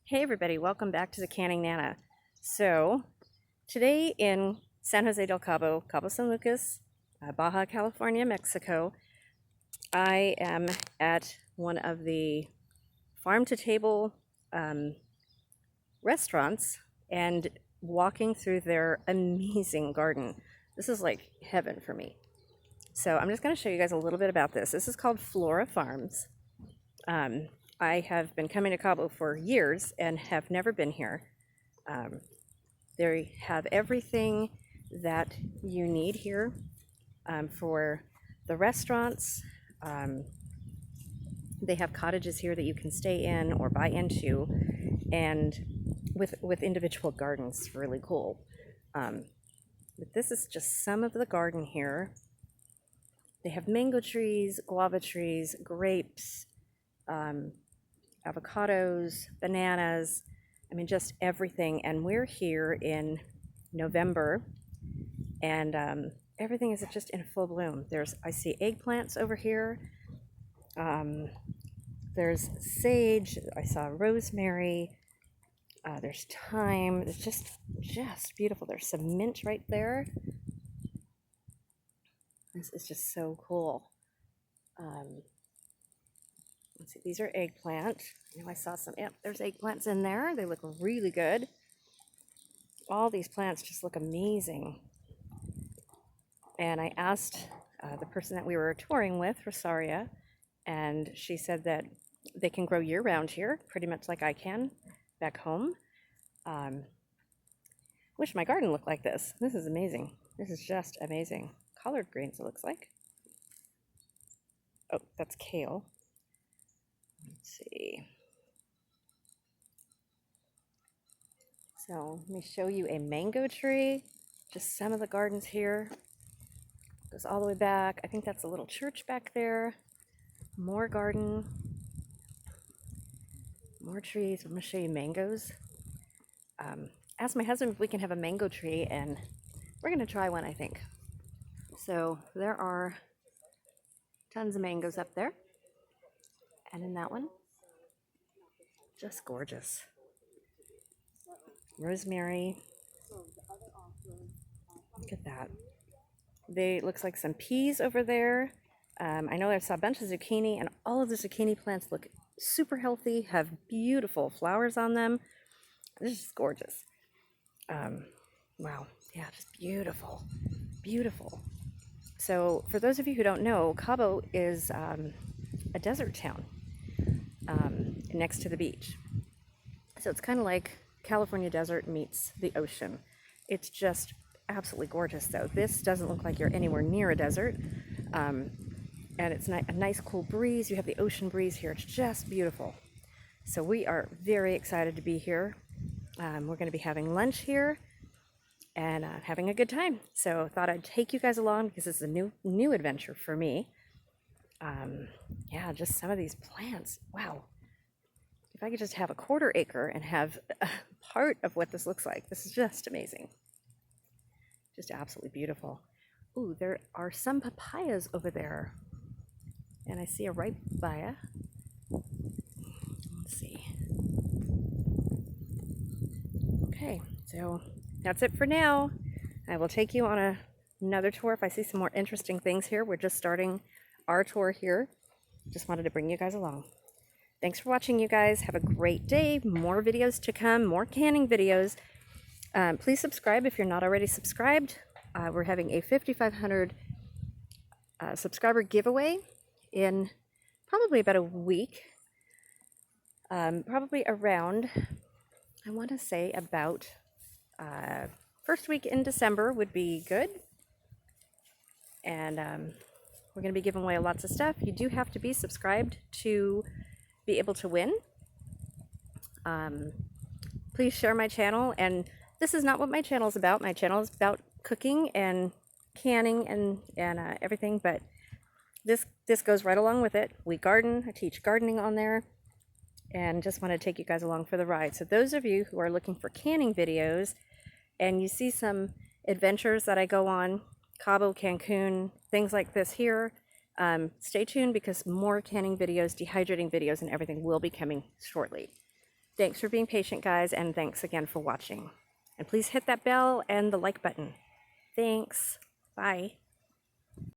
Hey everybody, welcome back to the Canning Nana. So today in San Jose del Cabo, Cabo San Lucas, Baja California, Mexico, I am at one of the farm-to-table restaurants and walking through their amazing garden. This is like heaven for me. So I'm just going to show you guys a little bit about this. This is called Flora Farms. I have been coming to Cabo for years and have never been here. They have everything that you need here for the restaurants. They have cottages here that you can stay in or buy into, and with individual gardens. It's really cool. But this is just some of the garden here. They have mango trees, guava trees, grapes, avocados, bananas, I mean just everything. And we're here in November and everything is just in full bloom. I see eggplants over here. There's sage, I saw rosemary, there's thyme. It's just beautiful. There's some mint right there. This is just so cool. Let's see, these are eggplant. I know I saw some, yep, there's eggplants in there. They look really good. All these plants just look amazing. And I asked the person that we were touring with, Rosaria, and she said that they can grow year-round here, pretty much like I can back home. Wish my garden looked like this. This is amazing. This is just amazing. Collard greens, it looks like. Oh, that's kale. Let's see. So let me show you a mango tree. Just some of the gardens here. Goes all the way back. I think that's a little church back there. More garden. More trees. I'm going to show you mangoes. Asked my husband if we can have a mango tree, and we're going to try one, I think. So there are tons of mangoes up there. And in that one, just gorgeous. Rosemary. Look at that. Looks like some peas over there. I know I saw a bunch of zucchini, and all of the zucchini plants look super healthy, have beautiful flowers on them. This is gorgeous. Wow, yeah, just beautiful, beautiful. So for those of you who don't know, Cabo is a desert town next to the beach. So it's kind of like California desert meets the ocean. It's just absolutely gorgeous though. This doesn't look like you're anywhere near a desert. And it's a nice cool breeze. You have the ocean breeze here. It's just beautiful. So we are very excited to be here. We're going to be having lunch here and having a good time. So thought I'd take you guys along because it's a new adventure for me. Yeah, just some of these plants. Wow. If I could just have a quarter acre and have part of what this looks like, this is just amazing. Just absolutely beautiful. Ooh, there are some papayas over there. And I see a ripe papaya. Let's see. Okay, so that's it for now. I will take you on another tour if I see some more interesting things here. We're just starting our tour here. Just wanted to bring you guys along. Thanks for watching, you guys. Have a great day. More videos to come, more canning videos. Please subscribe if you're not already subscribed. We're having a 5,500 subscriber giveaway in probably about a week. Probably around, I want to say about first week in December would be good. And we're going to be giving away lots of stuff. You do have to be subscribed to be able to win. Please share my channel, and this is not what my channel is about. My channel is about cooking and canning and everything, but this goes right along with it. We garden. I teach gardening on there, and just want to take you guys along for the ride. So those of you who are looking for canning videos and you see some adventures that I go on, Cabo, Cancun, things like this here, stay tuned because more canning videos, dehydrating videos, and everything will be coming shortly. Thanks for being patient, guys, and thanks again for watching. And please hit that bell and the like button. Thanks. Bye.